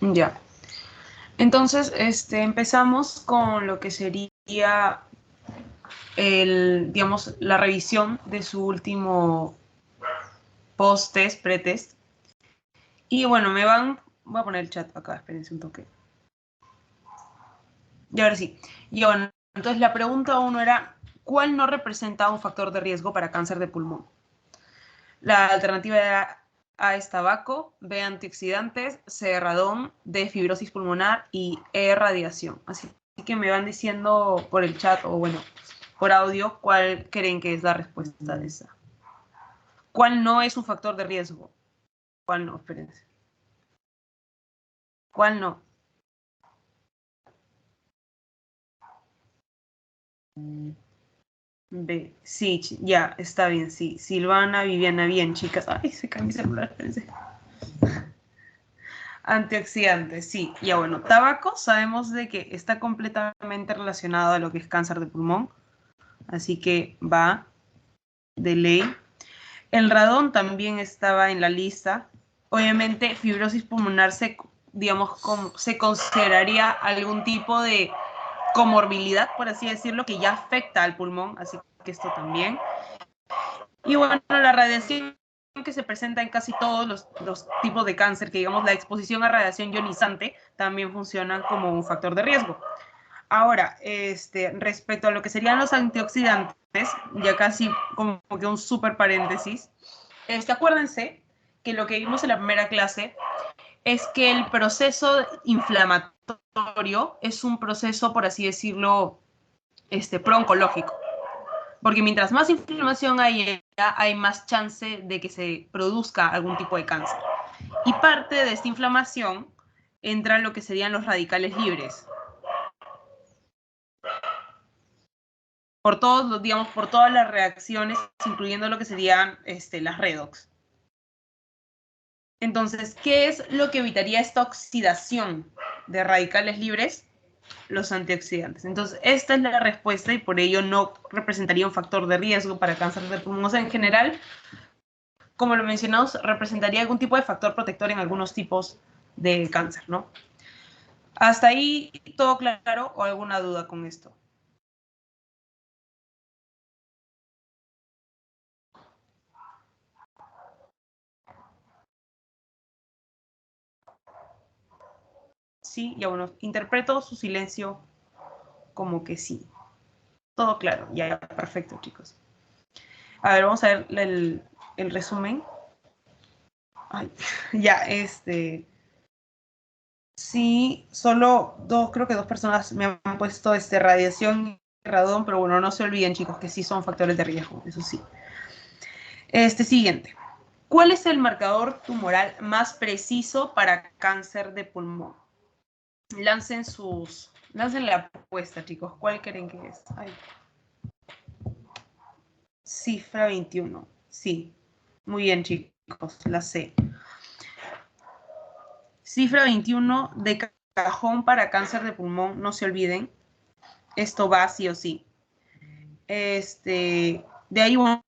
Ya. Entonces, empezamos con lo que sería digamos, la revisión de su último post-test, pretest. Y bueno, voy a poner el chat acá, espérense un toque. Y ahora sí. Y bueno, entonces la pregunta uno era, ¿cuál no representa un factor de riesgo para cáncer de pulmón? La alternativa era A es tabaco, B antioxidantes, C radón, D fibrosis pulmonar y E radiación. Así que me van diciendo por el chat o bueno, por audio cuál creen que es la respuesta de esa. ¿Cuál no es un factor de riesgo? ¿Cuál no? Espérense. ¿Cuál no? B. Sí, ya, está bien, sí. Silvana, Viviana, bien, chicas. Ay, se cae mi celular, espérense. Antioxidantes, sí. Ya bueno, tabaco sabemos de que está completamente relacionado a lo que es cáncer de pulmón, así que va de ley. El radón también estaba en la lista. Obviamente, fibrosis pulmonar digamos, se consideraría algún tipo de comorbilidad, por así decirlo, que ya afecta al pulmón, así que esto también. Y bueno, la radiación que se presenta en casi todos los tipos de cáncer, que digamos la exposición a radiación ionizante también funciona como un factor de riesgo. Ahora, respecto a lo que serían los antioxidantes, ya casi como que un súper paréntesis, acuérdense que lo que vimos en la primera clase es que el proceso inflamatorio es un proceso, por así decirlo, prooncológico. Porque mientras más inflamación hay más chance de que se produzca algún tipo de cáncer. Y parte de esta inflamación entra lo que serían los radicales libres. Por todos, digamos, por todas las reacciones, incluyendo lo que serían las redox. Entonces, ¿qué es lo que evitaría esta oxidación de radicales libres? Los antioxidantes. Entonces, esta es la respuesta y por ello no representaría un factor de riesgo para cáncer de pulmón. O sea, en general, como lo mencionamos, representaría algún tipo de factor protector en algunos tipos de cáncer, ¿no? ¿Hasta ahí todo claro o alguna duda con esto? Sí, ya bueno, interpreto su silencio como que sí. Todo claro, ya, perfecto, chicos. A ver, vamos a ver el resumen. Ay, ya, sí, solo creo que dos personas me han puesto radiación y radón, pero bueno, no se olviden, chicos, que sí son factores de riesgo, eso sí. Siguiente. ¿Cuál es el marcador tumoral más preciso para cáncer de pulmón? Lancen la apuesta, chicos. ¿Cuál creen que es? Ay. Cifra 21. Sí. Muy bien, chicos. La C. Cifra 21 de cajón para cáncer de pulmón. No se olviden. Esto va sí o sí. De ahí, bueno,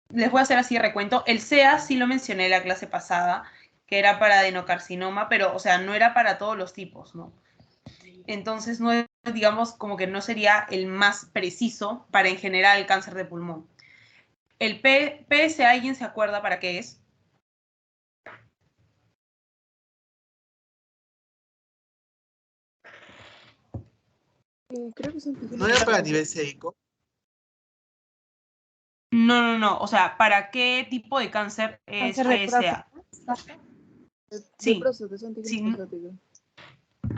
les voy a hacer así recuento. El CEA sí lo mencioné la clase pasada, que era para adenocarcinoma, pero, o sea, no era para todos los tipos, ¿no? Entonces, no es, digamos, como que no sería el más preciso para en general el cáncer de pulmón. El PSA, ¿alguien se acuerda para qué es? Creo que es antígeno ¿No era para prostático. nivel sérico? No. O sea, ¿para qué tipo de cáncer es Cáncer de PSA? próstata. De Sí. próstata, es antígeno Sí. prostático.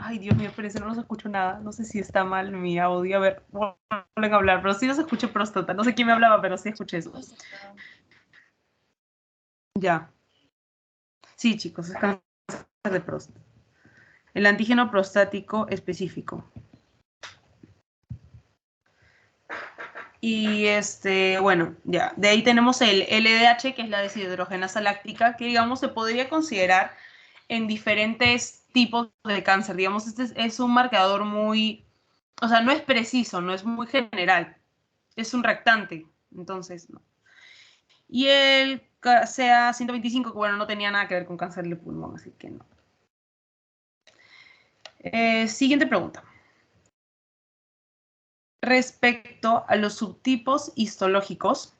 Ay, Dios mío, espérense, no se escucho nada. No sé si está mal mi audio. A ver, vuelven a hablar, pero sí no se escucha próstata. No sé quién me hablaba, pero sí escuché eso. Ya. Sí, chicos, es cáncer de próstata. El antígeno prostático específico. Y bueno, ya. De ahí tenemos el LDH, que es la deshidrogenasa láctica, que digamos se podría considerar en diferentes tipos de cáncer. Digamos, es un marcador muy, o sea, no es preciso, no es muy general. Es un reactante, entonces no. Y el CA 125, que bueno, no tenía nada que ver con cáncer de pulmón, así que no. Siguiente pregunta. Respecto a los subtipos histológicos,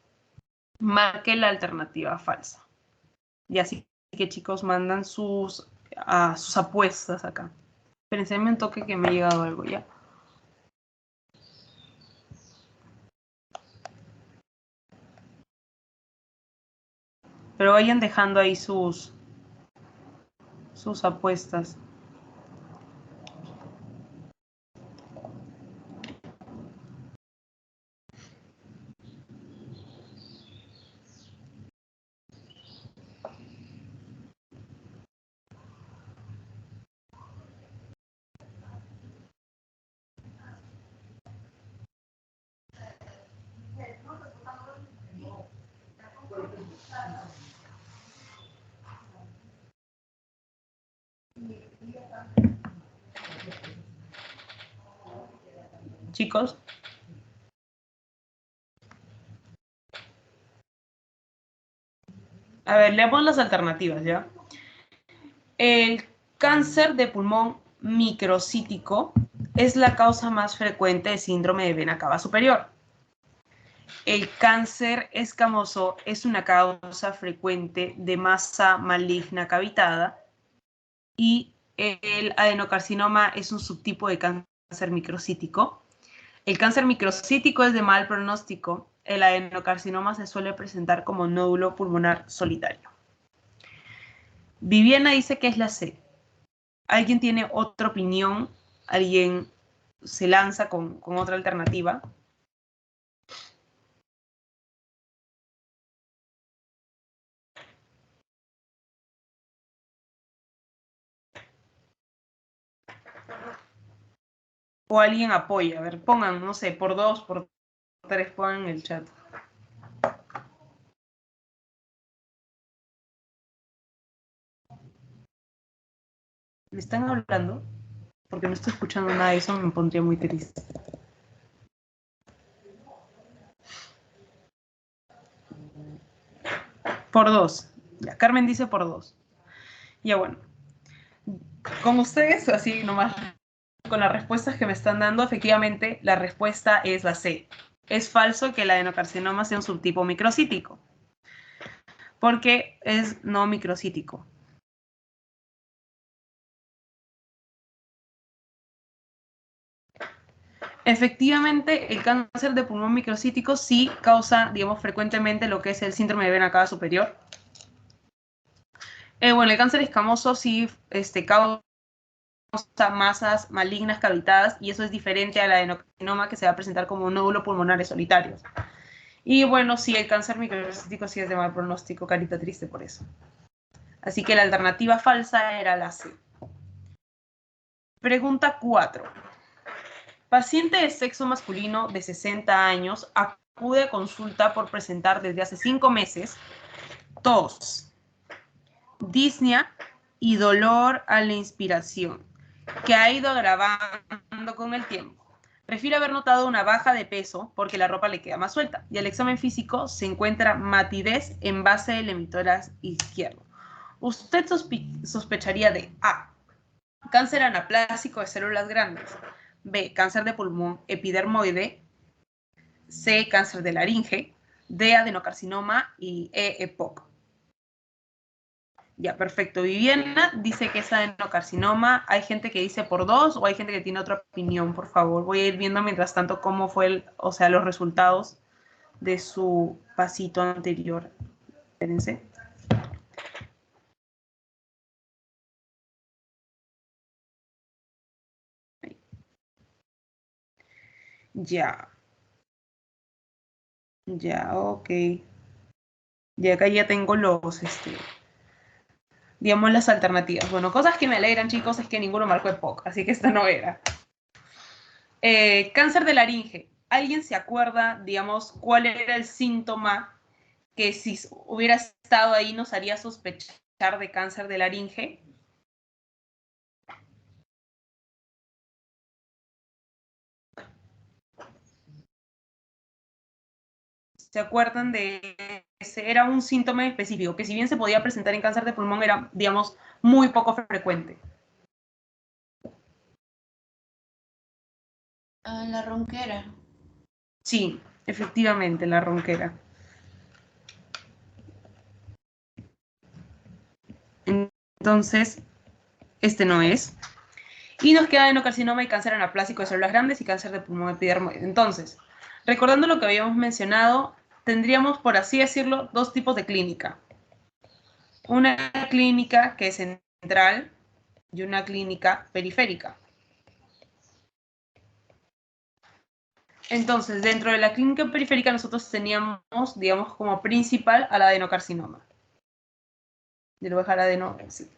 marque la alternativa falsa. Y así que, chicos, mandan sus apuestas acá. Espérense, me toque que me ha llegado algo ya. Pero vayan dejando ahí sus apuestas. Chicos. A ver, leemos las alternativas, ¿ya? El cáncer de pulmón microcítico es la causa más frecuente de síndrome de vena cava superior. El cáncer escamoso es una causa frecuente de masa maligna cavitada y el adenocarcinoma es un subtipo de cáncer microcítico. El cáncer microcítico es de mal pronóstico. El adenocarcinoma se suele presentar como nódulo pulmonar solitario. Viviana dice que es la C. ¿Alguien tiene otra opinión? ¿Alguien se lanza con otra alternativa? ¿O alguien apoya? A ver, pongan, no sé, por 2, por 3, pongan en el chat. ¿Me están hablando? Porque no estoy escuchando nada y eso me pondría muy triste. Por 2. Ya, Carmen dice por 2. Ya bueno. Con ustedes, así nomás, con las respuestas que me están dando, efectivamente la respuesta es la C. Es falso que el adenocarcinoma sea un subtipo microcítico, porque es no microcítico. Efectivamente, el cáncer de pulmón microcítico sí causa, digamos, frecuentemente lo que es el síndrome de vena cava superior. Bueno, el cáncer escamoso sí causa masas malignas cavitadas y eso es diferente al adenocarcinoma que se va a presentar como nódulos pulmonares solitarios. Y bueno, sí, el cáncer microcítico sí es de mal pronóstico, carita triste por eso. Así que la alternativa falsa era la C. Pregunta 4. Paciente de sexo masculino de 60 años acude a consulta por presentar desde hace 5 meses tos, disnea y dolor a la inspiración, que ha ido agravando con el tiempo. Refiere haber notado una baja de peso porque la ropa le queda más suelta y el examen físico se encuentra matidez en base del hemitórax izquierdo. Usted sospecharía de A. Cáncer anaplásico de células grandes. B. Cáncer de pulmón epidermoide. C. Cáncer de laringe. D. Adenocarcinoma y E. EPOC. Ya, perfecto. Viviana dice que es adenocarcinoma. Hay gente que dice por 2 o hay gente que tiene otra opinión, por favor. Voy a ir viendo mientras tanto cómo fue los resultados de su pasito anterior. Espérense. Ya. Ya, ok. Y acá ya tengo digamos, las alternativas. Bueno, cosas que me alegran, chicos, es que ninguno marcó EPOC, así que esta no era. Cáncer de laringe. ¿Alguien se acuerda, digamos, cuál era el síntoma que si hubiera estado ahí nos haría sospechar de cáncer de laringe? ¿Se acuerdan de ese? Era un síntoma específico, que si bien se podía presentar en cáncer de pulmón, era, digamos, muy poco frecuente. La ronquera. Sí, efectivamente, la ronquera. Entonces, este no es. Y nos queda adenocarcinoma y cáncer anaplásico de células grandes y cáncer de pulmón epidermoide. Entonces, recordando lo que habíamos mencionado, tendríamos, por así decirlo, dos tipos de clínica. Una clínica que es central y una clínica periférica. Entonces, dentro de la clínica periférica nosotros teníamos, digamos, como principal al adenocarcinoma. Yo lo voy a dejar adeno, sí.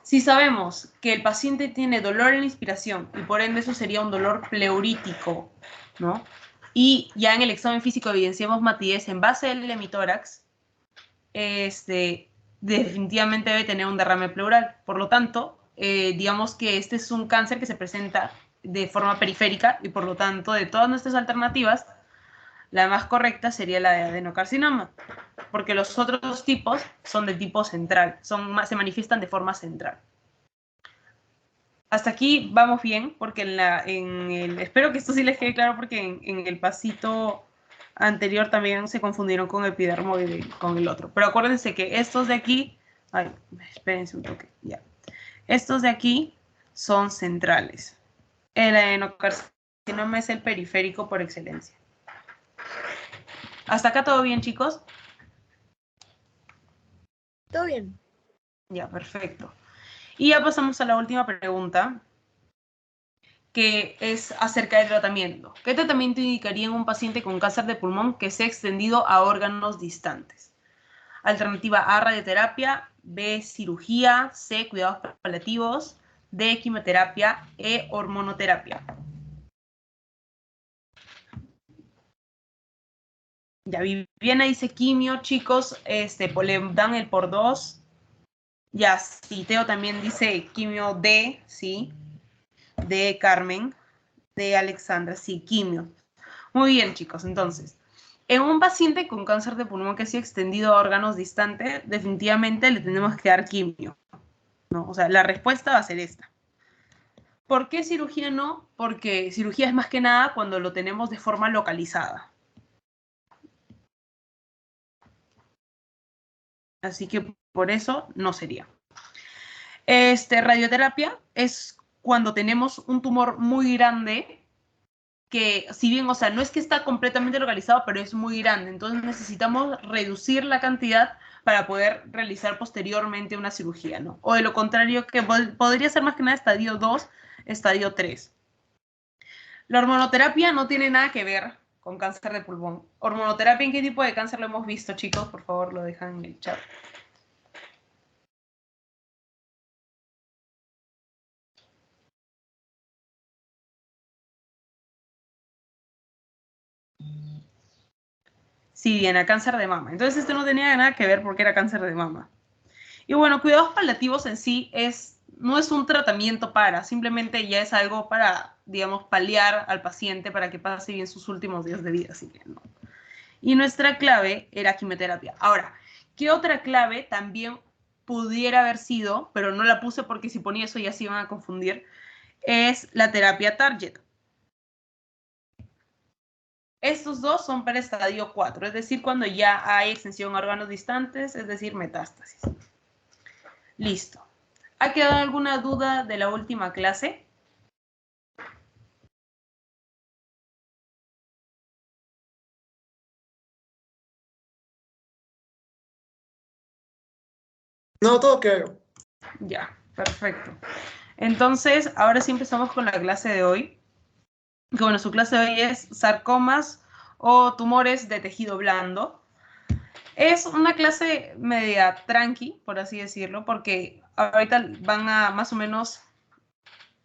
Si sabemos que el paciente tiene dolor en la inspiración y por ende eso sería un dolor pleurítico, ¿no? Y ya en el examen físico evidenciamos matidez en base del hemitórax, definitivamente debe tener un derrame pleural. Por lo tanto, digamos que este es un cáncer que se presenta de forma periférica y por lo tanto de todas nuestras alternativas, la más correcta sería la de adenocarcinoma, porque los otros tipos son de tipo central, se manifiestan de forma central. Hasta aquí vamos bien, porque espero que esto sí les quede claro, porque en el pasito anterior también se confundieron con epidermoide, con el otro. Pero acuérdense que estos de aquí, ay, espérense un toque, ya. Estos de aquí son centrales. El adenocarcinoma es el periférico por excelencia. ¿Hasta acá todo bien, chicos? Todo bien. Ya, perfecto. Y ya pasamos a la última pregunta, que es acerca del tratamiento. ¿Qué tratamiento indicaría en un paciente con cáncer de pulmón que se ha extendido a órganos distantes? Alternativa A, radioterapia; B, cirugía; C, cuidados paliativos; D, quimioterapia; E, hormonoterapia. Ya, Viviana dice quimio, chicos, le dan el por 2. Ya, Teo también dice quimio D, sí. De Carmen, de Alexandra, sí, quimio. Muy bien, chicos, entonces, en un paciente con cáncer de pulmón que se ha extendido a órganos distantes, definitivamente le tenemos que dar quimio, ¿no? O sea, la respuesta va a ser esta. ¿Por qué cirugía no? Porque cirugía es más que nada cuando lo tenemos de forma localizada. Así que por eso no sería. Radioterapia es cuando tenemos un tumor muy grande que, si bien, o sea, no es que está completamente localizado, pero es muy grande. Entonces necesitamos reducir la cantidad para poder realizar posteriormente una cirugía, ¿no? O de lo contrario, que podría ser más que nada estadio 2, estadio 3. La hormonoterapia no tiene nada que ver con cáncer de pulmón. ¿Hormonoterapia en qué tipo de cáncer lo hemos visto, chicos? Por favor, lo dejan en el chat. Sí, bien, a cáncer de mama. Entonces esto no tenía nada que ver porque era cáncer de mama. Y bueno, cuidados paliativos en sí no es un tratamiento simplemente ya es algo para, digamos, paliar al paciente para que pase bien sus últimos días de vida, así que no. Y nuestra clave era quimioterapia. Ahora, ¿qué otra clave también pudiera haber sido, pero no la puse porque si ponía eso ya se iban a confundir, es la terapia target? Estos dos son para estadio 4, es decir, cuando ya hay extensión a órganos distantes, es decir, metástasis. Listo. ¿Ha quedado alguna duda de la última clase? No, todo claro. Ya, perfecto. Entonces, ahora sí empezamos con la clase de hoy. Que bueno, su clase de hoy es sarcomas o tumores de tejido blando. Es una clase media tranqui, por así decirlo, porque ahorita van a más o menos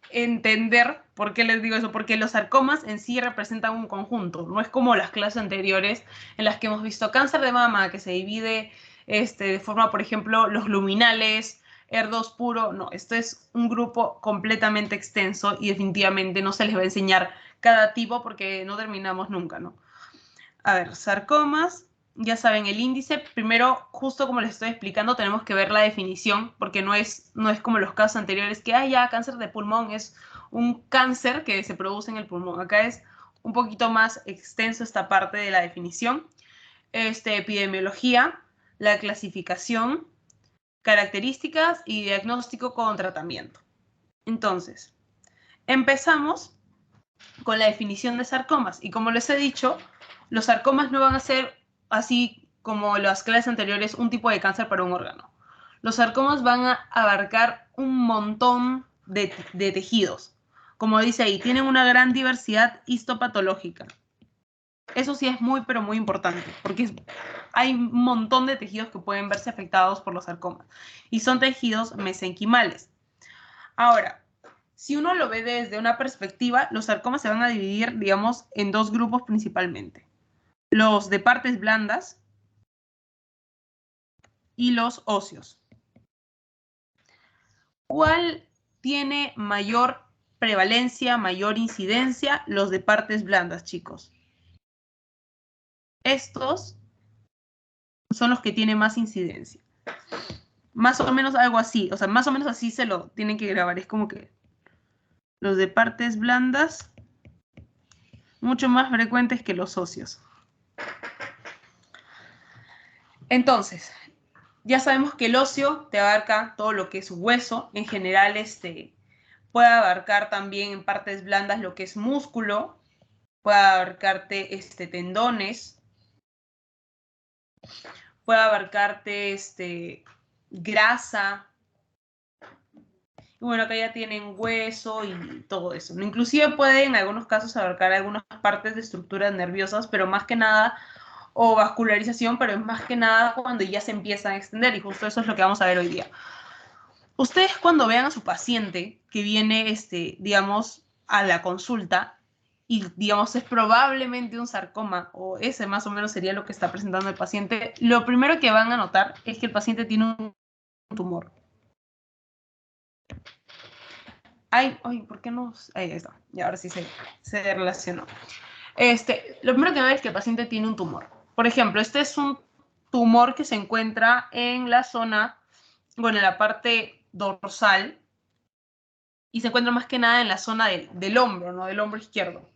entender por qué les digo eso, porque los sarcomas en sí representan un conjunto, no es como las clases anteriores en las que hemos visto cáncer de mama que se divide de forma, por ejemplo, los luminales, ER2 puro. No, esto es un grupo completamente extenso y definitivamente no se les va a enseñar cada tipo porque no terminamos nunca, ¿no? A ver, sarcomas, ya saben el índice. Primero, justo como les estoy explicando, tenemos que ver la definición, porque no es como los casos anteriores que, ya, cáncer de pulmón es un cáncer que se produce en el pulmón. Acá es un poquito más extenso esta parte de la definición. Epidemiología, la clasificación, características y diagnóstico con tratamiento. Entonces, empezamos con la definición de sarcomas. Y como les he dicho, los sarcomas no van a ser, así como las clases anteriores, un tipo de cáncer para un órgano. Los sarcomas van a abarcar un montón de tejidos. Como dice ahí, tienen una gran diversidad histopatológica. Eso sí es muy, pero muy importante, porque hay un montón de tejidos que pueden verse afectados por los sarcomas. Y son tejidos mesenquimales. Ahora, si uno lo ve desde una perspectiva, los sarcomas se van a dividir, digamos, en dos grupos principalmente. Los de partes blandas y los óseos. ¿Cuál tiene mayor prevalencia, mayor incidencia? Los de partes blandas, chicos. Estos son los que tienen más incidencia. Más o menos algo así, o sea, más o menos así se lo tienen que grabar. Es como que los de partes blandas, mucho más frecuentes que los óseos. Entonces, ya sabemos que el óseo te abarca todo lo que es hueso. En general, puede abarcar también en partes blandas lo que es músculo. Puede abarcarte tendones. Puede abarcarte grasa. Y bueno, acá ya tienen hueso y todo eso. Inclusive puede en algunos casos abarcar algunas partes de estructuras nerviosas, pero más que nada, o vascularización, pero es más que nada cuando ya se empiezan a extender, y justo eso es lo que vamos a ver hoy día. Ustedes cuando vean a su paciente que viene, digamos, a la consulta y, digamos, es probablemente un sarcoma, o ese más o menos sería lo que está presentando el paciente, lo primero que van a notar es que el paciente tiene un tumor. Ay, ¿por qué no? Ahí está, y ahora sí se relacionó. Lo primero que ve es que el paciente tiene un tumor. Por ejemplo, este es un tumor que se encuentra en la zona, bueno, en la parte dorsal, y se encuentra más que nada en la zona del hombro, ¿no? Del hombro izquierdo.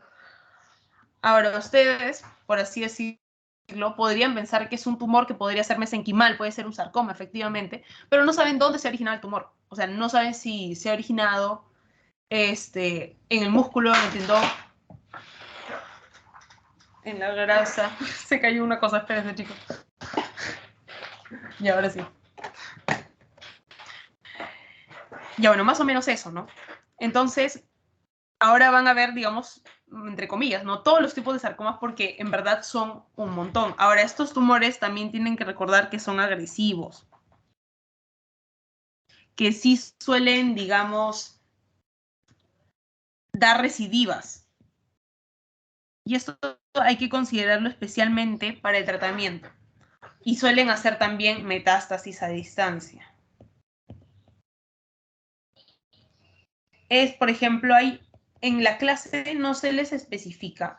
Ahora, ustedes, por así decirlo, podrían pensar que es un tumor que podría ser mesenquimal, puede ser un sarcoma, efectivamente, pero no saben dónde se ha originado el tumor. O sea, no saben si se ha originado en el músculo, en el tendón, en la grasa. Se cayó una cosa, espérense, chicos. Y ahora sí. Ya, bueno, más o menos eso, ¿no? Entonces, ahora van a ver, digamos, entre comillas, ¿no? Todos los tipos de sarcomas, porque en verdad son un montón. Ahora, estos tumores también tienen que recordar que son agresivos. Que sí suelen, digamos, dar recidivas. Y esto hay que considerarlo especialmente para el tratamiento. Y suelen hacer también metástasis a distancia. Por ejemplo, en la clase no se les especifica,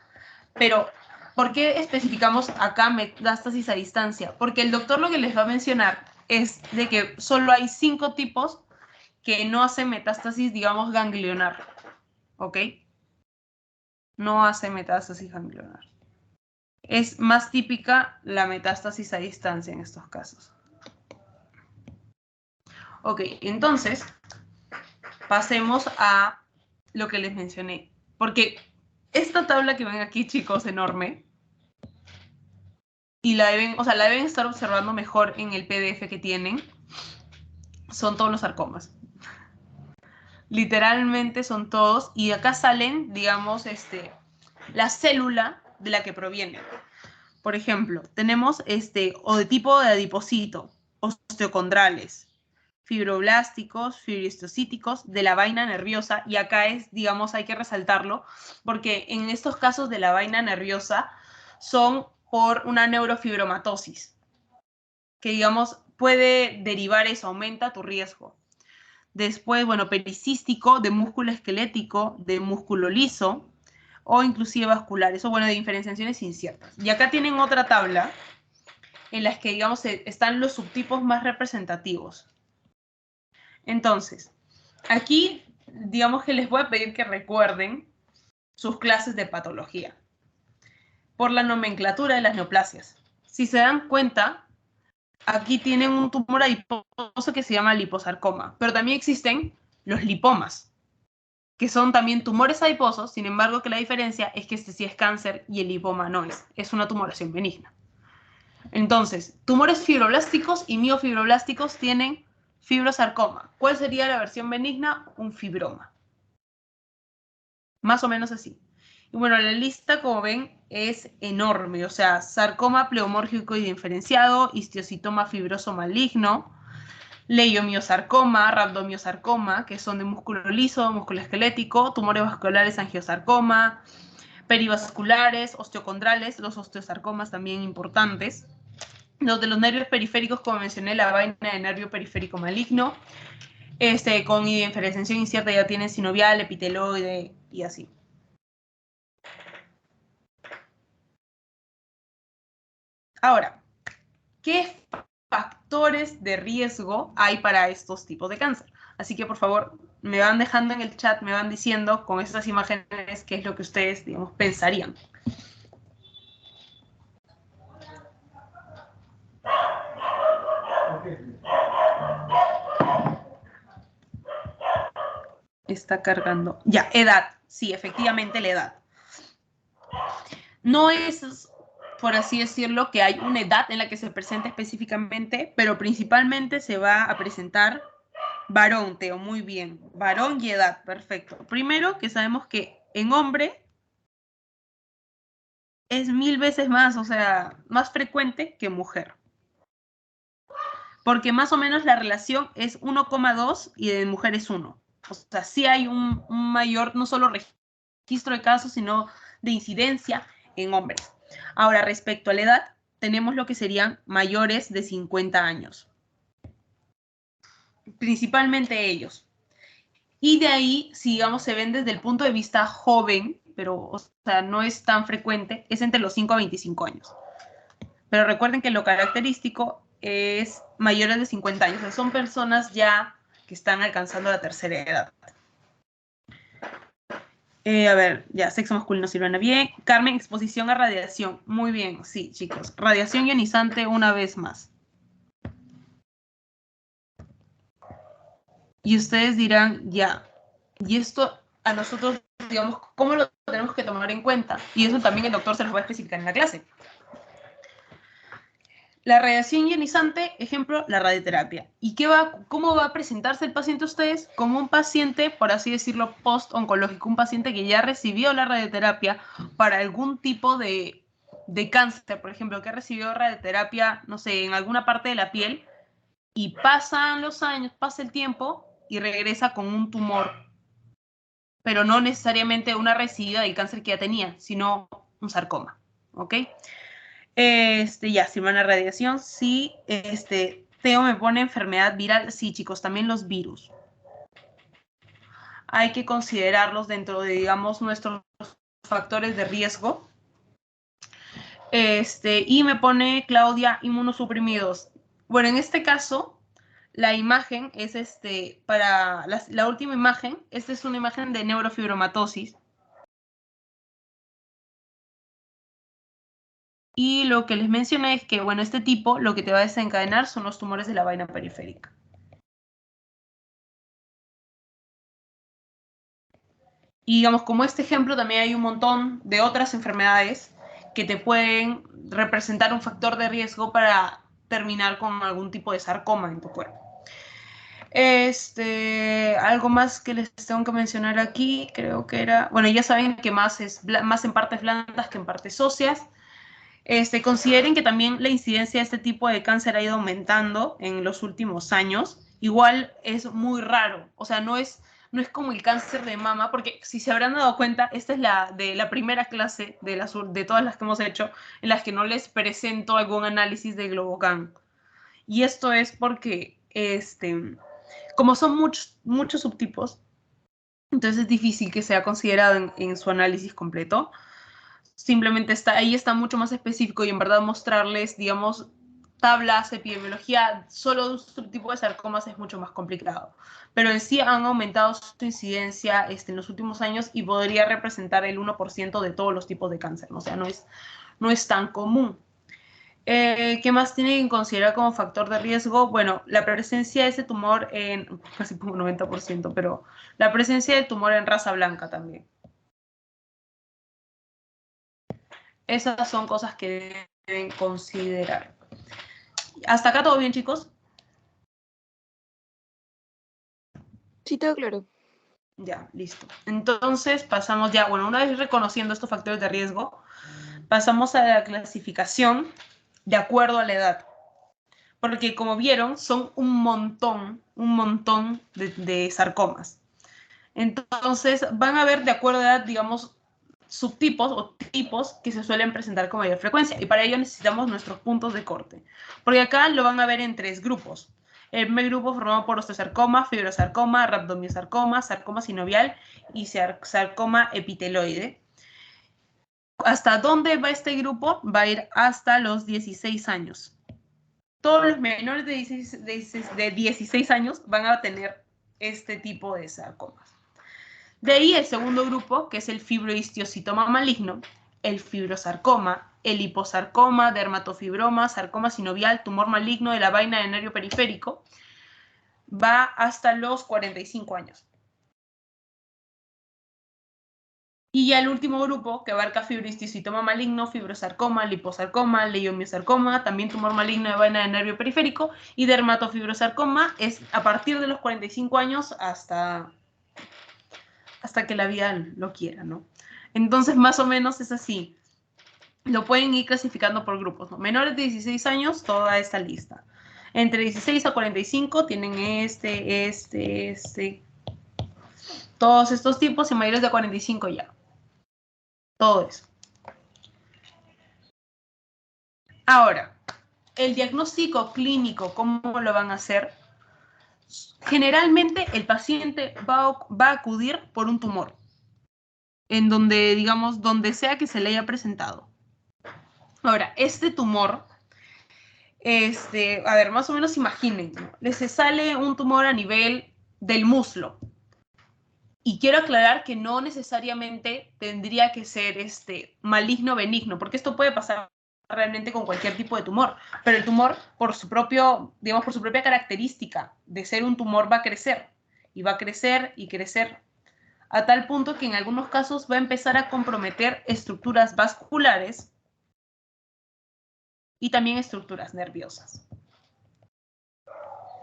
pero ¿por qué especificamos acá metástasis a distancia? Porque el doctor lo que les va a mencionar es de que solo hay 5 tipos que no hacen metástasis, digamos, ganglionar, ¿ok? No hace metástasis ganglionar. Es más típica la metástasis a distancia en estos casos. Ok, entonces pasemos a lo que les mencioné. Porque esta tabla que ven aquí, chicos, enorme, y la deben estar observando mejor en el PDF que tienen, son todos los sarcomas. Literalmente son todos, y acá salen, digamos, la célula de la que proviene. Por ejemplo, tenemos o de tipo de adipocito, osteocondrales, fibroblásticos, fibrostocíticos, de la vaina nerviosa, y acá digamos, hay que resaltarlo, porque en estos casos de la vaina nerviosa son por una neurofibromatosis, que digamos puede derivar eso, aumenta tu riesgo. Después, bueno, pericístico, de músculo esquelético, de músculo liso, o inclusive vasculares, o bueno, de diferenciaciones inciertas. Y acá tienen otra tabla en las que, digamos, están los subtipos más representativos. Entonces, aquí digamos que les voy a pedir que recuerden sus clases de patología por la nomenclatura de las neoplasias. Si se dan cuenta, aquí tienen un tumor adiposo que se llama liposarcoma, pero también existen los lipomas, que son también tumores adiposos, sin embargo que la diferencia es que este sí es cáncer y el lipoma no es una tumoración benigna. Entonces, tumores fibroblásticos y miofibroblásticos tienen fibrosarcoma. ¿Cuál sería la versión benigna? Un fibroma. Más o menos así. Y bueno, la lista, como ven, es enorme. O sea, sarcoma pleomórfico y diferenciado, histiocitoma fibroso maligno, leiomiosarcoma, rhabdomiosarcoma, que son de músculo liso, músculo esquelético, tumores vasculares, angiosarcoma, perivasculares, osteocondrales, los osteosarcomas también importantes. Los de los nervios periféricos, como mencioné, la vaina de nervio periférico maligno, con diferenciación incierta ya tienen sinovial, epiteloide y así. Ahora, ¿qué factores de riesgo hay para estos tipos de cáncer? Así que, por favor, me van dejando en el chat, me van diciendo con estas imágenes qué es lo que ustedes, digamos, pensarían. Está cargando. Ya, edad. Sí, efectivamente la edad. No es, por así decirlo, que hay una edad en la que se presenta específicamente, pero principalmente se va a presentar varón, Teo, muy bien. Varón y edad, perfecto. Primero, que sabemos que en hombre es 1000 veces más, o sea, más frecuente que mujer. Porque más o menos la relación es 1,2 y de mujer es 1. O sea, sí hay un mayor, no solo registro de casos, sino de incidencia en hombres. Ahora, respecto a la edad, tenemos lo que serían mayores de 50 años. Principalmente ellos. Y de ahí, si digamos se ven desde el punto de vista joven, pero o sea, no es tan frecuente, es entre los 5 a 25 años. Pero recuerden que lo característico es mayores de 50 años, o sea, son personas ya que están alcanzando la tercera edad. A ver, ya, sexo masculino sirve bien. Carmen, exposición a radiación. Muy bien, sí, chicos. Radiación ionizante una vez más. Y ustedes dirán, ya, y esto a nosotros, digamos, ¿cómo lo tenemos que tomar en cuenta? Y eso también el doctor se los va a especificar en la clase. La radiación ionizante, ejemplo, la radioterapia. ¿Y cómo va a presentarse el paciente a ustedes? Como un paciente, por así decirlo, post-oncológico, un paciente que ya recibió la radioterapia para algún tipo de cáncer, por ejemplo, que recibió radioterapia, no sé, en alguna parte de la piel, y pasan los años, pasa el tiempo y regresa con un tumor, pero no necesariamente una recidua del cáncer que ya tenía, sino un sarcoma, ¿ok? Ya, si van a radiación, sí. Teo me pone enfermedad viral. Sí, chicos, también los virus. Hay que considerarlos dentro de, digamos, nuestros factores de riesgo. Y me pone Claudia, inmunosuprimidos. Bueno, en este caso, la imagen es para la última imagen. Esta es una imagen de neurofibromatosis. Y lo que les mencioné es que, bueno, este tipo lo que te va a desencadenar son los tumores de la vaina periférica. Y digamos, como este ejemplo, también hay un montón de otras enfermedades que te pueden representar un factor de riesgo para terminar con algún tipo de sarcoma en tu cuerpo. Algo más que les tengo que mencionar aquí, creo que era, bueno, ya saben que más en partes blandas que en partes óseas. Consideren que también la incidencia de este tipo de cáncer ha ido aumentando en los últimos años. Igual es muy raro, o sea, no es como el cáncer de mama, porque si se habrán dado cuenta, esta es la primera clase de todas las que hemos hecho, en las que no les presento algún análisis de Globocam. Y esto es porque, como son muchos subtipos, entonces es difícil que sea considerado en su análisis completo. Simplemente ahí está mucho más específico y en verdad mostrarles, digamos, tablas, epidemiología, solo de un tipo de sarcomas es mucho más complicado. Pero en sí han aumentado su incidencia en los últimos años y podría representar el 1% de todos los tipos de cáncer, ¿no? O sea, no es tan común. ¿Qué más tiene que considerar como factor de riesgo? Bueno, la presencia de ese tumor en, casi como 90%, pero la presencia del tumor en raza blanca también. Esas son cosas que deben considerar. ¿Hasta acá todo bien, chicos? Sí, todo claro. Ya, listo. Entonces pasamos ya, bueno, una vez reconociendo estos factores de riesgo, pasamos a la clasificación de acuerdo a la edad. Porque como vieron, son un montón de sarcomas. Entonces van a ver de acuerdo a edad, digamos, subtipos o tipos que se suelen presentar con mayor frecuencia. Y para ello necesitamos nuestros puntos de corte. Porque acá lo van a ver en 3 grupos. El primer grupo formado por osteosarcoma, fibrosarcoma, rhabdomyosarcoma, sarcoma sinovial y sarcoma epiteloide. ¿Hasta dónde va este grupo? Va a ir hasta los 16 años. Todos los menores de 16 años van a tener este tipo de sarcomas. De ahí el segundo grupo, que es el fibrohistiocitoma maligno, el fibrosarcoma, el liposarcoma, dermatofibroma, sarcoma sinovial, tumor maligno de la vaina del nervio periférico, va hasta los 45 años. Y ya el último grupo, que abarca fibrohistiocitoma maligno, fibrosarcoma, liposarcoma, leiomyosarcoma, también tumor maligno de vaina del nervio periférico, y dermatofibrosarcoma es a partir de los 45 años hasta que la vida lo quiera, ¿no? Entonces, más o menos es así. Lo pueden ir clasificando por grupos, ¿no? Menores de 16 años, toda esta lista. Entre 16 a 45 tienen todos estos tipos, y mayores de 45 ya. Todo eso. Ahora, el diagnóstico clínico, ¿cómo lo van a hacer? Generalmente el paciente va a acudir por un tumor, en donde, digamos, donde sea que se le haya presentado. Ahora, este tumor, a ver, más o menos imaginen, ¿no? Les sale un tumor a nivel del muslo. Y quiero aclarar que no necesariamente tendría que ser maligno o benigno, porque esto puede pasar realmente con cualquier tipo de tumor, pero el tumor por su propia característica de ser un tumor va a crecer y va a crecer y crecer a tal punto que en algunos casos va a empezar a comprometer estructuras vasculares y también estructuras nerviosas.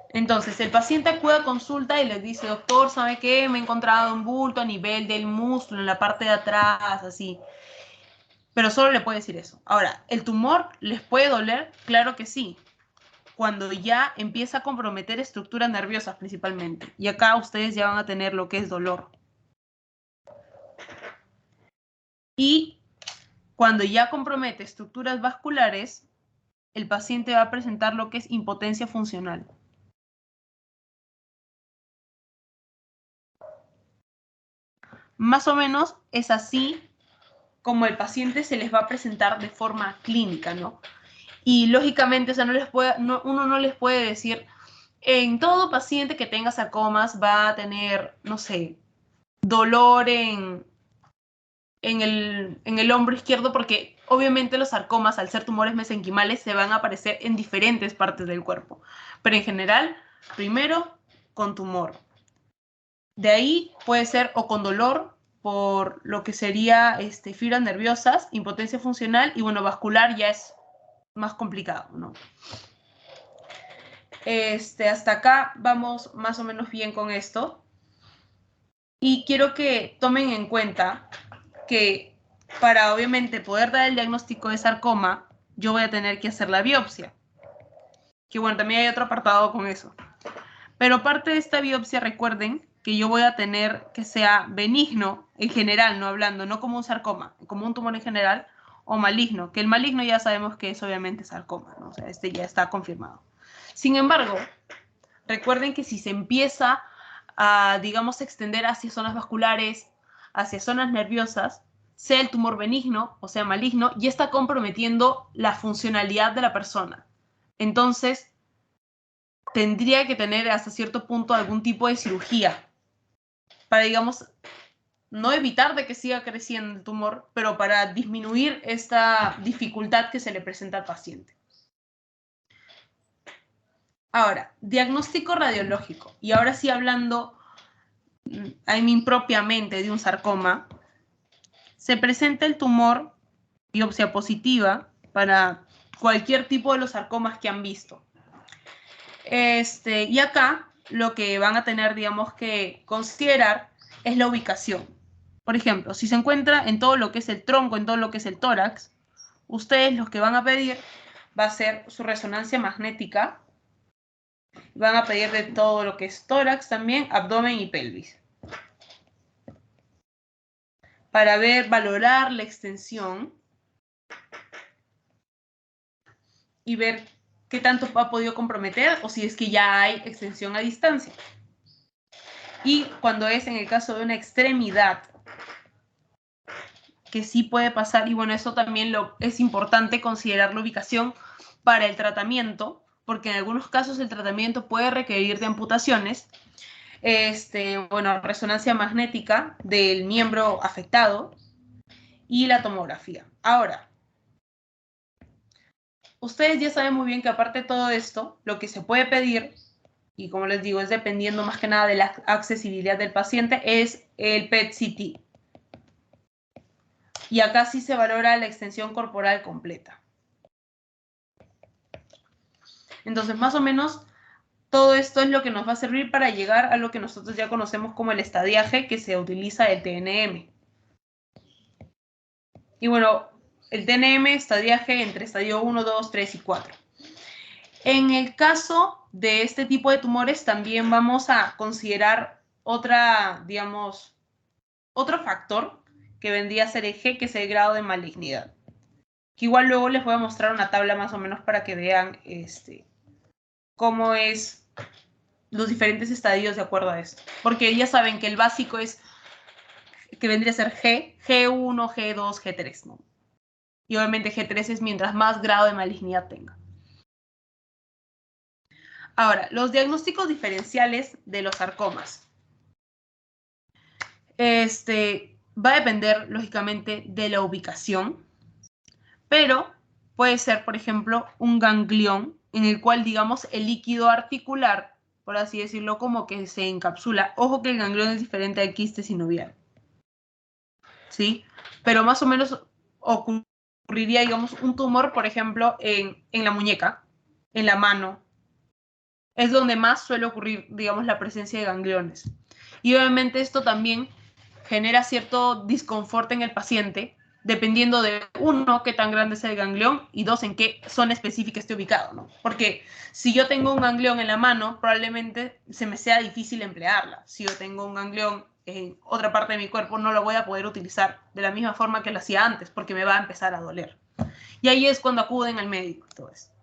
Entonces, el paciente acude a consulta y les dice, doctor, ¿sabe qué? Me he encontrado un bulto a nivel del muslo, en la parte de atrás, así. Pero solo le puede decir eso. Ahora, ¿el tumor les puede doler? Claro que sí. Cuando ya empieza a comprometer estructuras nerviosas principalmente. Y acá ustedes ya van a tener lo que es dolor. Y cuando ya compromete estructuras vasculares, el paciente va a presentar lo que es impotencia funcional. Más o menos es así como el paciente se les va a presentar de forma clínica, ¿no? Y lógicamente, o sea, uno no les puede decir, en todo paciente que tenga sarcomas va a tener, no sé, dolor en el hombro izquierdo, porque obviamente los sarcomas, al ser tumores mesenquimales, se van a aparecer en diferentes partes del cuerpo. Pero en general, primero con tumor. De ahí puede ser o con dolor, por lo que sería fibras nerviosas, impotencia funcional, y bueno, vascular ya es más complicado, ¿no? Hasta acá vamos más o menos bien con esto. Y quiero que tomen en cuenta que para obviamente poder dar el diagnóstico de sarcoma, yo voy a tener que hacer la biopsia. Que bueno, también hay otro apartado con eso. Pero aparte de esta biopsia, recuerden que yo voy a tener que sea benigno en general, no hablando, no como un sarcoma, como un tumor en general, o maligno, que el maligno ya sabemos que es obviamente sarcoma, ¿no? O sea, ya está confirmado. Sin embargo, recuerden que si se empieza a, digamos, extender hacia zonas vasculares, hacia zonas nerviosas, sea el tumor benigno o sea maligno, ya está comprometiendo la funcionalidad de la persona. Entonces, tendría que tener hasta cierto punto algún tipo de cirugía para, digamos, no evitar de que siga creciendo el tumor, pero para disminuir esta dificultad que se le presenta al paciente. Ahora, diagnóstico radiológico. Y ahora sí hablando impropiamente de un sarcoma, se presenta el tumor, biopsia positiva, para cualquier tipo de los sarcomas que han visto. Y acá lo que van a tener, digamos, que considerar es la ubicación. Por ejemplo, si se encuentra en todo lo que es el tronco, en todo lo que es el tórax, ustedes lo que van a pedir va a ser su resonancia magnética. Van a pedir de todo lo que es tórax también, abdomen y pelvis. Para ver, valorar la extensión y ver qué tanto ha podido comprometer o si es que ya hay extensión a distancia. Y cuando es en el caso de una extremidad, que sí puede pasar, y bueno, eso también es importante considerar la ubicación para el tratamiento, porque en algunos casos el tratamiento puede requerir de amputaciones, bueno, resonancia magnética del miembro afectado y la tomografía. Ahora, ustedes ya saben muy bien que aparte de todo esto, lo que se puede pedir, y como les digo, es dependiendo más que nada de la accesibilidad del paciente, es el PET-CT. Y acá sí se valora la extensión corporal completa. Entonces, más o menos, todo esto es lo que nos va a servir para llegar a lo que nosotros ya conocemos como el estadiaje que se utiliza el TNM. Y bueno, el TNM, estadiaje entre estadio 1, 2, 3 y 4. En el caso de este tipo de tumores, también vamos a considerar digamos, otro factor que vendría a ser el G, que es el grado de malignidad. Que igual luego les voy a mostrar una tabla más o menos para que vean cómo es los diferentes estadios de acuerdo a esto. Porque ya saben que el básico es que vendría a ser G, G1, G2, G3, ¿no? Y obviamente G3 es mientras más grado de malignidad tenga. Ahora, los diagnósticos diferenciales de los sarcomas. Va a depender, lógicamente, de la ubicación, pero puede ser, por ejemplo, un ganglión en el cual, digamos, el líquido articular, por así decirlo, como que se encapsula. Ojo que el ganglión es diferente al quiste sinovial, ¿sí? Pero más o menos ocurriría, digamos, un tumor, por ejemplo, en la muñeca, en la mano. Es donde más suele ocurrir, digamos, la presencia de gangliones. Y obviamente esto también genera cierto disconfort en el paciente, dependiendo de, uno, qué tan grande es el ganglión, y dos, en qué zona específica esté ubicado, ¿no? Porque si yo tengo un ganglión en la mano, probablemente se me sea difícil emplearla. Si yo tengo un ganglión en otra parte de mi cuerpo, no lo voy a poder utilizar de la misma forma que lo hacía antes, porque me va a empezar a doler. Y ahí es cuando acuden al médico y todo eso.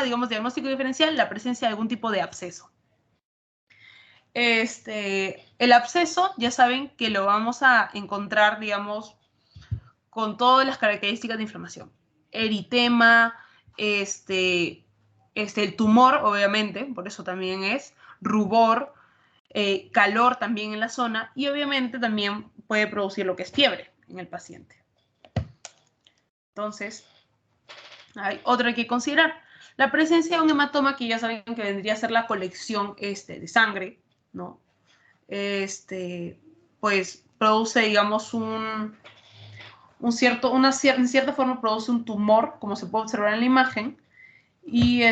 Digamos, diagnóstico diferencial, la presencia de algún tipo de absceso. El absceso, ya saben que lo vamos a encontrar, digamos, con todas las características de inflamación. Eritema, el tumor, obviamente, por eso también es, rubor, calor también en la zona, y obviamente también puede producir lo que es fiebre en el paciente. Entonces, hay otra que considerar. La presencia de un hematoma, que ya saben que vendría a ser la colección de sangre, ¿no? Pues produce, digamos, en cierta forma produce un tumor, como se puede observar en la imagen, y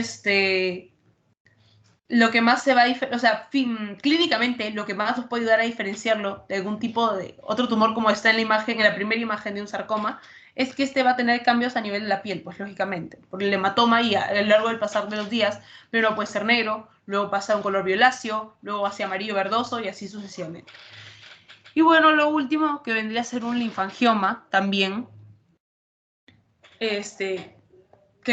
lo que más se va a o sea, clínicamente, lo que más nos puede ayudar a diferenciarlo de algún tipo de otro tumor, como está en la imagen, en la primera imagen de un sarcoma, es que va a tener cambios a nivel de la piel, pues lógicamente, por el hematoma, y a lo largo del pasar de los días, primero puede ser negro, luego pasa a un color violáceo, luego hacia amarillo verdoso y así sucesivamente. Y bueno, lo último que vendría a ser un linfangioma también, que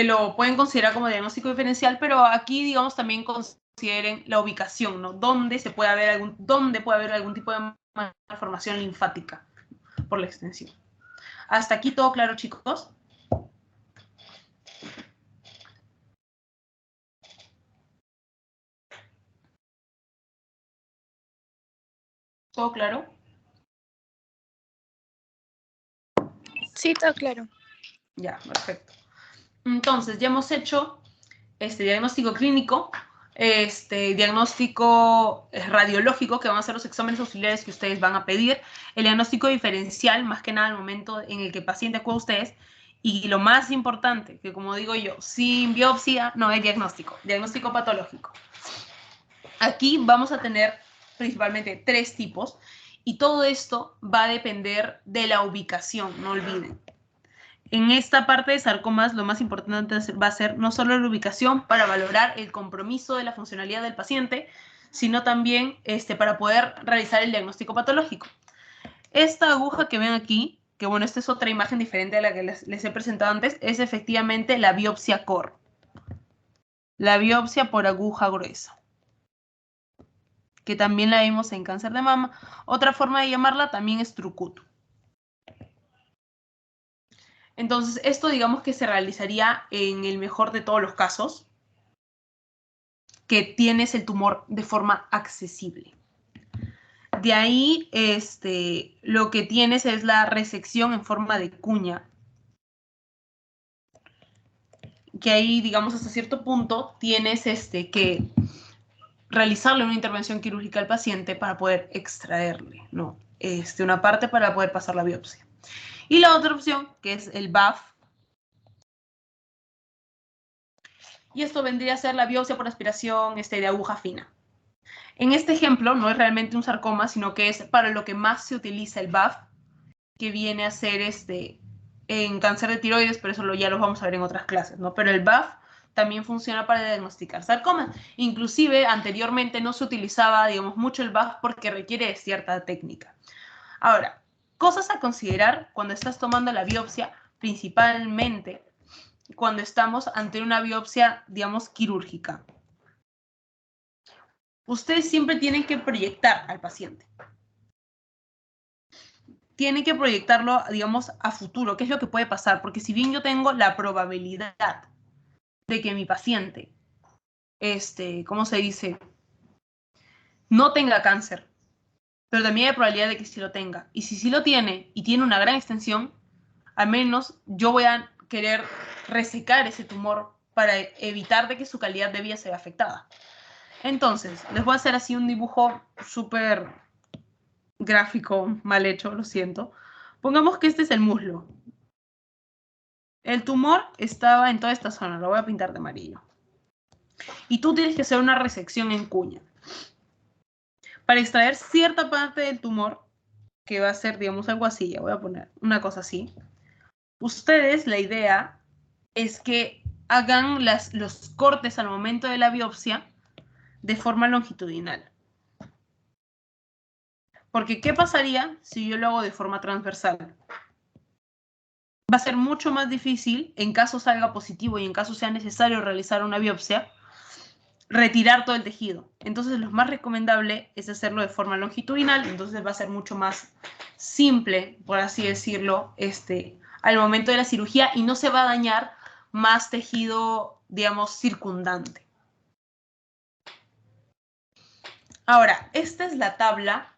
lo pueden considerar como diagnóstico diferencial, pero aquí, digamos, también consideren la ubicación, ¿no? ¿Dónde puede haber algún tipo de malformación linfática por la extensión? Hasta aquí todo claro, chicos. ¿Todo claro? Sí, todo claro. Ya, perfecto. Entonces, ya hemos hecho este diagnóstico clínico, diagnóstico radiológico, que van a ser los exámenes auxiliares que ustedes van a pedir, el diagnóstico diferencial, más que nada al momento en el que el paciente acude a ustedes, y lo más importante, que como digo yo, sin biopsia no hay diagnóstico patológico. Aquí vamos a tener principalmente 3 tipos, y todo esto va a depender de la ubicación, no olviden. En esta parte de sarcomas, lo más importante va a ser no solo la ubicación para valorar el compromiso de la funcionalidad del paciente, sino también para poder realizar el diagnóstico patológico. Esta aguja que ven aquí, que bueno, esta es otra imagen diferente a la que les he presentado antes, es efectivamente la biopsia core. La biopsia por aguja gruesa, que también la vimos en cáncer de mama. Otra forma de llamarla también es trucuto. Entonces, esto digamos que se realizaría en el mejor de todos los casos, que tienes el tumor de forma accesible. De ahí, lo que tienes es la resección en forma de cuña, que ahí, digamos, hasta cierto punto tienes que realizarle una intervención quirúrgica al paciente para poder extraerle, ¿no? Una parte para poder pasar la biopsia. Y la otra opción, que es el BAF, y esto vendría a ser la biopsia por aspiración de aguja fina. En este ejemplo no es realmente un sarcoma, sino que es para lo que más se utiliza el BAF, que viene a ser en cáncer de tiroides, pero eso ya lo vamos a ver en otras clases, ¿no? Pero el BAF también funciona para diagnosticar sarcomas. Inclusive anteriormente no se utilizaba, digamos, mucho el BAF porque requiere de cierta técnica. Ahora, cosas a considerar cuando estás tomando la biopsia, principalmente cuando estamos ante una biopsia, digamos, quirúrgica. Ustedes siempre tienen que proyectar al paciente. Tienen que proyectarlo, digamos, a futuro. ¿Qué es lo que puede pasar? Porque si bien yo tengo la probabilidad de que mi paciente, ¿cómo se dice? No tenga cáncer, pero también hay probabilidad de que sí lo tenga. Y si sí lo tiene y tiene una gran extensión, al menos yo voy a querer resecar ese tumor para evitar de que su calidad de vida se vea afectada. Entonces, les voy a hacer así un dibujo súper gráfico, mal hecho, lo siento. Pongamos que este es el muslo. El tumor estaba en toda esta zona, lo voy a pintar de amarillo. Y tú tienes que hacer una resección en cuña. Para extraer cierta parte del tumor, que va a ser, digamos, algo así, ya voy a poner una cosa así. Ustedes, la idea es que hagan los cortes al momento de la biopsia de forma longitudinal. Porque, ¿qué pasaría si yo lo hago de forma transversal? Va a ser mucho más difícil, en caso salga positivo y en caso sea necesario realizar una biopsia, retirar todo el tejido. Entonces, lo más recomendable es hacerlo de forma longitudinal, entonces va a ser mucho más simple, por así decirlo, al momento de la cirugía y no se va a dañar más tejido, digamos, circundante. Ahora, esta es la tabla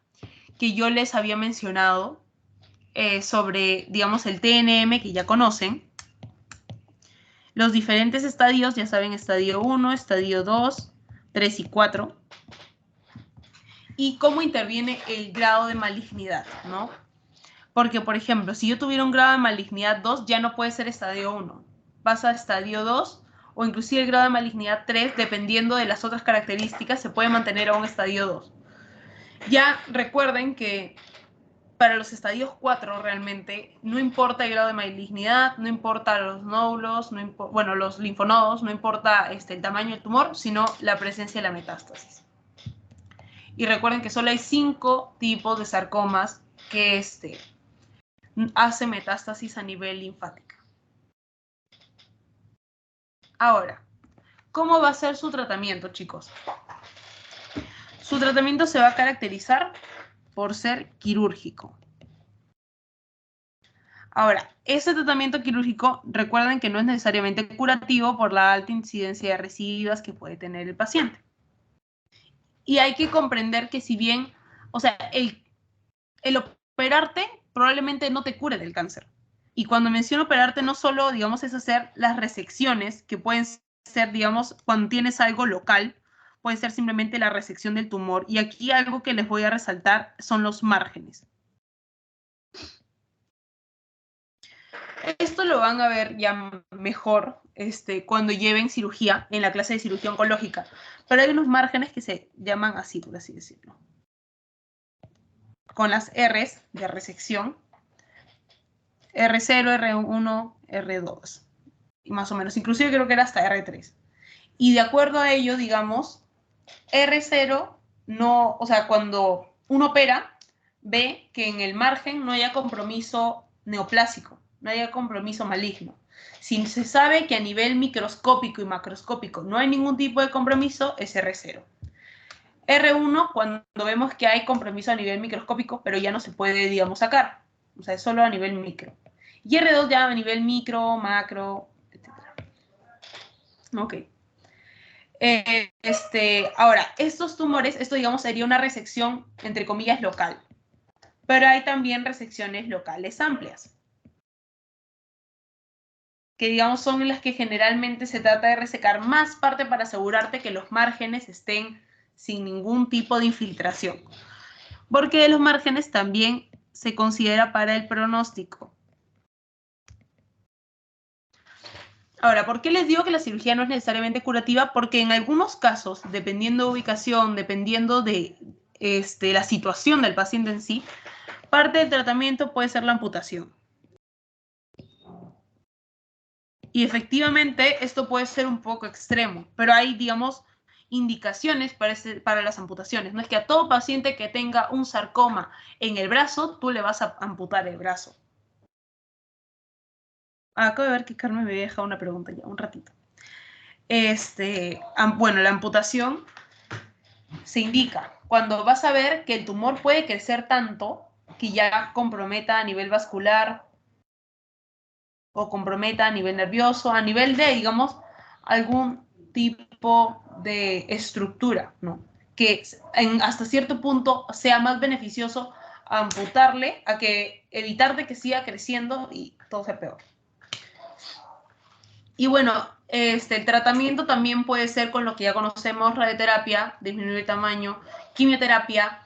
que yo les había mencionado sobre, digamos, el TNM que ya conocen. Los diferentes estadios, ya saben, estadio 1, estadio 2, 3 y 4. Y cómo interviene el grado de malignidad, ¿no? Porque, por ejemplo, si yo tuviera un grado de malignidad 2, ya no puede ser estadio 1. Pasa a estadio 2 o inclusive el grado de malignidad 3, dependiendo de las otras características, se puede mantener a un estadio 2. Ya recuerden que para los estadios 4 realmente no importa el grado de malignidad, no importa los nódulos, los linfonodos, no importa el tamaño del tumor, sino la presencia de la metástasis. Y recuerden que solo hay 5 tipos de sarcomas que hace metástasis a nivel linfática. Ahora, ¿cómo va a ser su tratamiento, chicos? Su tratamiento se va a caracterizar por ser quirúrgico. Ahora, ese tratamiento quirúrgico, recuerden que no es necesariamente curativo por la alta incidencia de recidivas que puede tener el paciente. Y hay que comprender que si bien, o sea, el operarte probablemente no te cure del cáncer. Y cuando menciono operarte, no solo, digamos, es hacer las resecciones, que pueden ser, digamos, cuando tienes algo local, puede ser simplemente la resección del tumor. Y aquí algo que les voy a resaltar son los márgenes. Esto lo van a ver ya mejor cuando lleven cirugía, en la clase de cirugía oncológica. Pero hay unos márgenes que se llaman así, por así decirlo. Con las R's de resección. R0, R1, R2. Y más o menos. Inclusive creo que era hasta R3. Y de acuerdo a ello, digamos, R0 no, o sea, cuando uno opera, ve que en el margen no haya compromiso neoplásico, no haya compromiso maligno. Si se sabe que a nivel microscópico y macroscópico no hay ningún tipo de compromiso, es R0. R1 cuando vemos que hay compromiso a nivel microscópico, pero ya no se puede, digamos, sacar. O sea, es solo a nivel micro. Y R2 ya a nivel micro, macro, etc. Ok. Ahora, estos tumores, esto digamos sería una resección, entre comillas, local. Pero hay también resecciones locales amplias, que digamos son las que generalmente se trata de resecar más parte para asegurarte que los márgenes estén sin ningún tipo de infiltración. Porque los márgenes también se considera para el pronóstico. Ahora, ¿por qué les digo que la cirugía no es necesariamente curativa? Porque en algunos casos, dependiendo de ubicación, dependiendo de la situación del paciente en sí, parte del tratamiento puede ser la amputación. Y efectivamente esto puede ser un poco extremo, pero hay, digamos, indicaciones para las amputaciones. No es que a todo paciente que tenga un sarcoma en el brazo, tú le vas a amputar el brazo. Acabo de ver que Carmen me había dejado una pregunta ya, un ratito. Bueno, la amputación se indica cuando vas a ver que el tumor puede crecer tanto que ya comprometa a nivel vascular o comprometa a nivel nervioso, a nivel de, digamos, algún tipo de estructura, ¿no? Que hasta cierto punto sea más beneficioso amputarle a que evitar de que siga creciendo y todo sea peor. Y bueno, el tratamiento también puede ser con lo que ya conocemos, radioterapia, disminuir el tamaño, quimioterapia.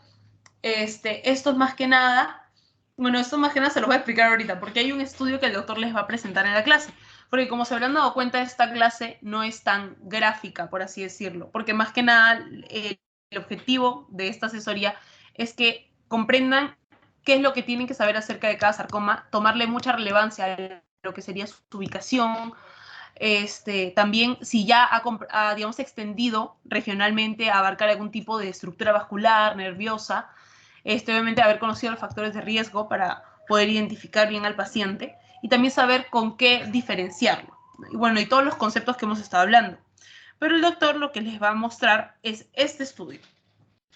Esto es más que nada, bueno, esto más que nada se los voy a explicar ahorita, porque hay un estudio que el doctor les va a presentar en la clase. Porque como se habrán dado cuenta, esta clase no es tan gráfica, por así decirlo, porque más que nada el objetivo de esta asesoría es que comprendan qué es lo que tienen que saber acerca de cada sarcoma, tomarle mucha relevancia a lo que sería su ubicación, también si ya ha, digamos, extendido regionalmente a abarcar algún tipo de estructura vascular, nerviosa, obviamente haber conocido los factores de riesgo para poder identificar bien al paciente y también saber con qué diferenciarlo. Y bueno, y todos los conceptos que hemos estado hablando. Pero el doctor lo que les va a mostrar es este estudio,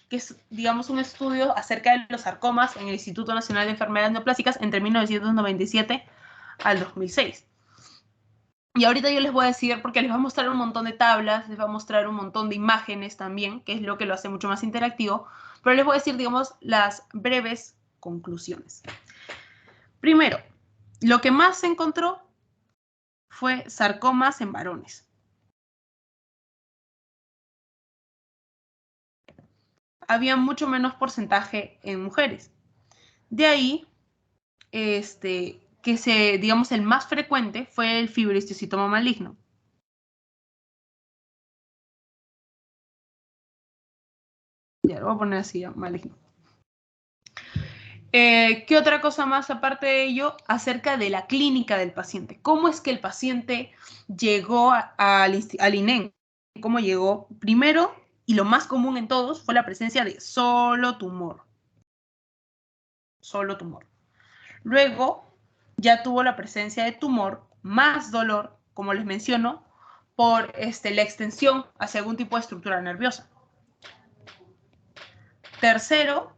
que es, digamos, un estudio acerca de los sarcomas en el Instituto Nacional de Enfermedades Neoplásicas entre 1997 al 2006. Y ahorita yo les voy a decir, porque les va a mostrar un montón de tablas, les va a mostrar un montón de imágenes también, que es lo que lo hace mucho más interactivo, pero les voy a decir, digamos, las breves conclusiones. Primero, lo que más se encontró fue sarcomas en varones. Había mucho menos porcentaje en mujeres. De ahí, digamos, el más frecuente fue el fibrohistiocytoma maligno. Ya lo voy a poner así, maligno. ¿Qué otra cosa más aparte de ello acerca de la clínica del paciente? ¿Cómo es que el paciente llegó al INEN? ¿Cómo llegó? Primero, y lo más común en todos, fue la presencia de solo tumor. Solo tumor. Luego, ya tuvo la presencia de tumor más dolor, como les menciono, por la extensión hacia algún tipo de estructura nerviosa. Tercero,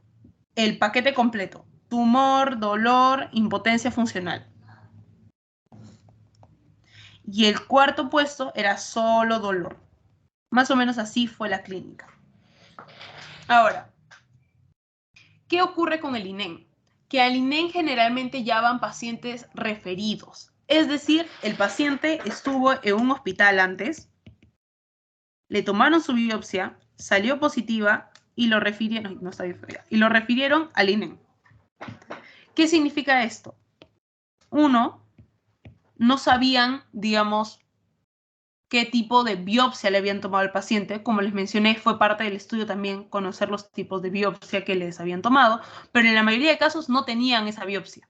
el paquete completo. Tumor, dolor, impotencia funcional. Y el cuarto puesto era solo dolor. Más o menos así fue la clínica. Ahora, ¿qué ocurre con el INEN? que al INEN generalmente ya van pacientes referidos. Es decir, el paciente estuvo en un hospital antes, le tomaron su biopsia, salió positiva y lo refirieron, no está bien, y lo refirieron al INEN. ¿Qué significa esto? Uno, no sabían, digamos, qué tipo de biopsia le habían tomado al paciente. Como les mencioné, fue parte del estudio también conocer los tipos de biopsia que les habían tomado, pero en la mayoría de casos no tenían esa biopsia.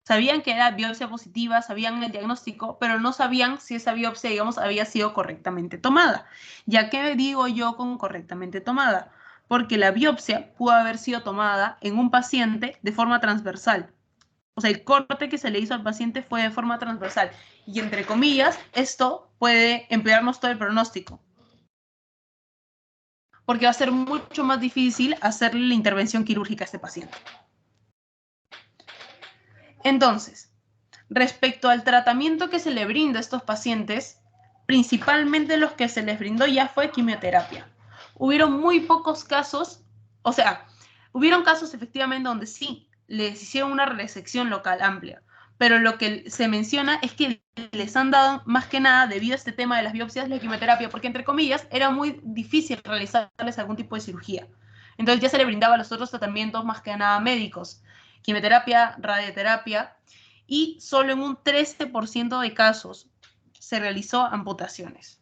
Sabían que era biopsia positiva, sabían el diagnóstico, pero no sabían si esa biopsia, digamos, había sido correctamente tomada. ¿Ya qué digo yo con correctamente tomada? Porque la biopsia pudo haber sido tomada en un paciente de forma transversal. O sea, el corte que se le hizo al paciente fue de forma transversal. Y entre comillas, esto puede empeorarnos todo el pronóstico. Porque va a ser mucho más difícil hacerle la intervención quirúrgica a este paciente. Entonces, respecto al tratamiento que se le brinda a estos pacientes, principalmente los que se les brindó ya fue quimioterapia. Hubieron muy pocos casos, o sea, hubieron casos efectivamente donde sí les hicieron una resección local amplia, pero lo que se menciona es que les han dado más que nada, debido a este tema de las biopsias, la quimioterapia, porque entre comillas era muy difícil realizarles algún tipo de cirugía. Entonces ya se le brindaba los otros tratamientos más que nada médicos, quimioterapia, radioterapia, y solo en un 13% de casos se realizó amputaciones.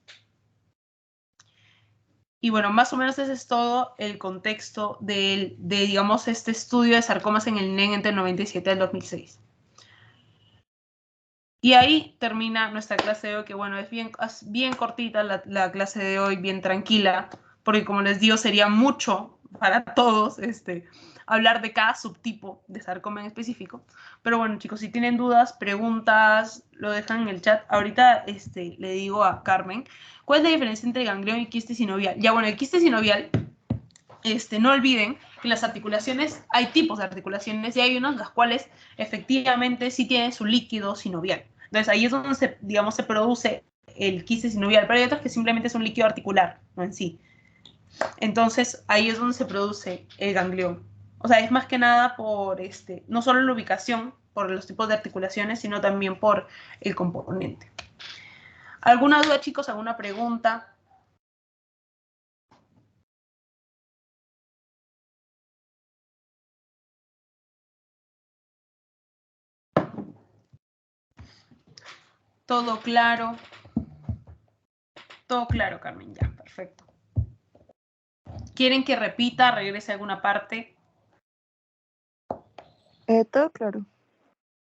Y bueno, más o menos ese es todo el contexto digamos, este estudio de sarcomas en el INEN entre el 97 y el 2006. Y ahí termina nuestra clase de hoy, que bueno, es bien cortita la clase de hoy, bien tranquila, porque como les digo, sería mucho para todos hablar de cada subtipo de sarcoma en específico. Pero bueno, chicos, si tienen dudas, preguntas, lo dejan en el chat. Ahorita le digo a Carmen, ¿cuál es la diferencia entre ganglión y quiste sinovial? Ya bueno, el quiste sinovial, no olviden que en las articulaciones hay tipos de articulaciones y hay unas las cuales efectivamente sí tienen su líquido sinovial. Entonces ahí es donde digamos, se produce el quiste sinovial, pero hay otras que simplemente es un líquido articular, no en sí. Entonces ahí es donde se produce el ganglión. O sea, es más que nada por no solo la ubicación, por los tipos de articulaciones, sino también por el componente. ¿Alguna duda, chicos? ¿Alguna pregunta? ¿Todo claro? Todo claro, Carmen, ya, perfecto. ¿Quieren que repita, regrese a alguna parte? Todo claro.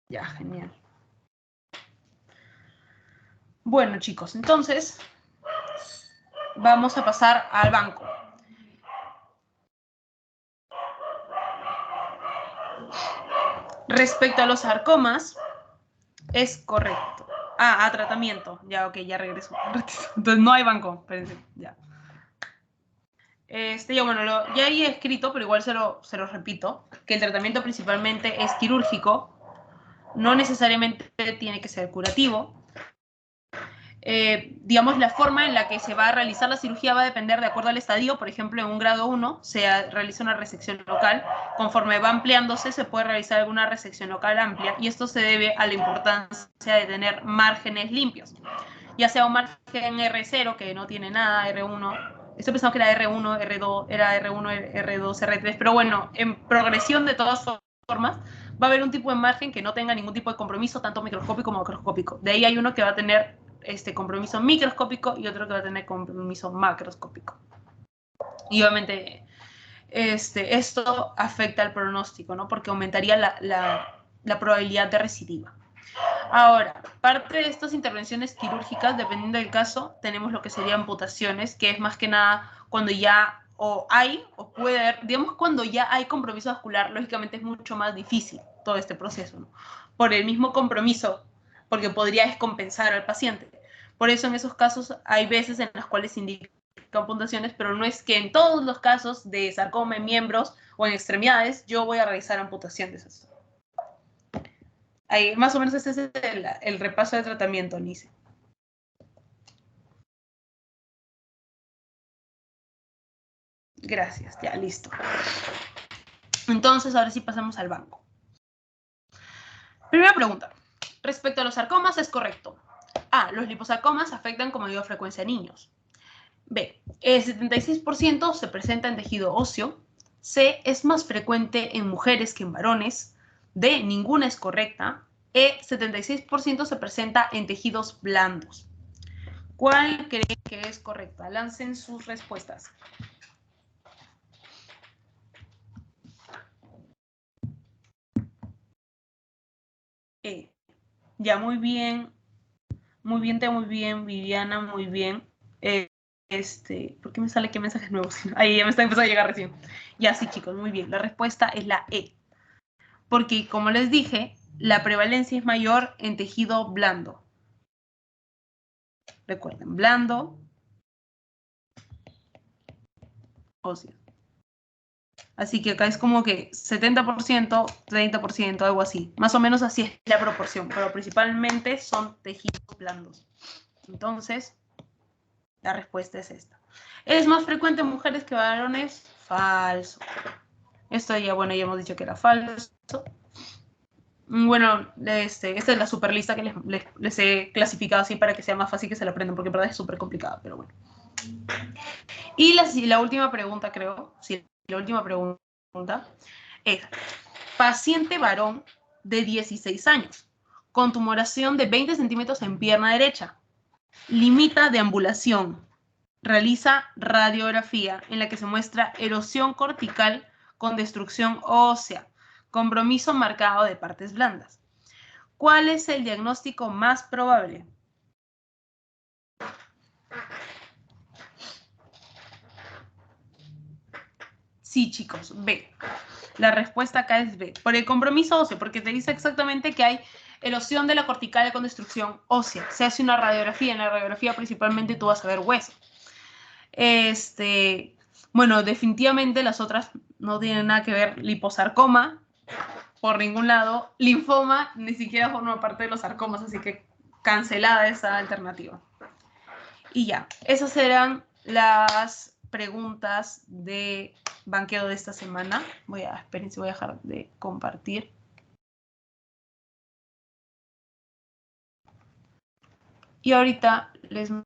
Ya, genial. Bueno, chicos, entonces vamos a pasar al banco. Respecto a los sarcomas, es correcto. A tratamiento. Ya, ok, ya regreso. Entonces no hay banco, espérense, ya. Ya bueno, ya he escrito, pero igual se lo repito, que el tratamiento principalmente es quirúrgico, no necesariamente tiene que ser curativo. Digamos, la forma en la que se va a realizar la cirugía va a depender de acuerdo al estadio. Por ejemplo, en un grado 1 se realiza una resección local. Conforme va ampliándose, se puede realizar alguna resección local amplia, y esto se debe a la importancia de tener márgenes limpios, ya sea un margen R0, que no tiene nada, R1. Estoy pensando que era R1, R2, era R1, R2, R3, pero bueno, en progresión de todas formas, va a haber un tipo de margen que no tenga ningún tipo de compromiso, tanto microscópico como macroscópico. De ahí hay uno que va a tener compromiso microscópico y otro que va a tener compromiso macroscópico. Y obviamente esto afecta al pronóstico, ¿no? Porque aumentaría la probabilidad de recidiva. Ahora, parte de estas intervenciones quirúrgicas, dependiendo del caso, tenemos lo que serían amputaciones, que es más que nada cuando ya puede haber, digamos, cuando ya hay compromiso vascular, lógicamente es mucho más difícil todo este proceso, ¿no? Por el mismo compromiso, porque podría descompensar al paciente. Por eso en esos casos hay veces en las cuales se indican amputaciones, pero no es que en todos los casos de sarcoma en miembros o en extremidades yo voy a realizar amputación de esas. Ahí, más o menos ese es el repaso de tratamiento, Nice. Gracias, ya, listo. Entonces, ahora sí pasamos al banco. Primera pregunta. Respecto a los sarcomas, es correcto. A. Los liposarcomas afectan con mayor frecuencia a niños. B. El 76% se presenta en tejido óseo. C. Es más frecuente en mujeres que en varones. D. Ninguna es correcta. E. 76% se presenta en tejidos blandos. ¿Cuál creen que es correcta? Lancen sus respuestas. E. Ya, muy bien. Muy bien, Teo, muy bien. Viviana, muy bien. ¿Por qué me sale qué mensajes nuevos? Ahí ya me está empezando a llegar recién. Ya, sí, chicos, muy bien. La respuesta es la E. Porque, como les dije, la prevalencia es mayor en tejido blando. Recuerden, blando, óseo. Así que acá es como que 70%, 30%, algo así. Más o menos así es la proporción, pero principalmente son tejidos blandos. Entonces, la respuesta es esta. ¿Es más frecuente en mujeres que varones? Falso. Esto ya, bueno, ya hemos dicho que era falso. Bueno, esta es la super lista que les he clasificado así para que sea más fácil que se la aprendan, porque en verdad es súper complicada, pero bueno. Y la última pregunta, creo, sí, la última pregunta es, paciente varón de 16 años, con tumoración de 20 centímetros en pierna derecha, limita deambulación, realiza radiografía en la que se muestra erosión cortical con destrucción ósea, compromiso marcado de partes blandas. ¿Cuál es el diagnóstico más probable? Sí, chicos, B. La respuesta acá es B. Por el compromiso óseo, porque te dice exactamente que hay erosión de la cortical con destrucción ósea. Se hace una radiografía. En la radiografía principalmente tú vas a ver hueso. Bueno, definitivamente las otras no tienen nada que ver. Liposarcoma, por ningún lado. Linfoma, ni siquiera forma parte de los sarcomas, así que cancelada esa alternativa. Y ya, esas eran las preguntas de banqueo de esta semana. Espérense, voy a dejar de compartir. Y ahorita les mando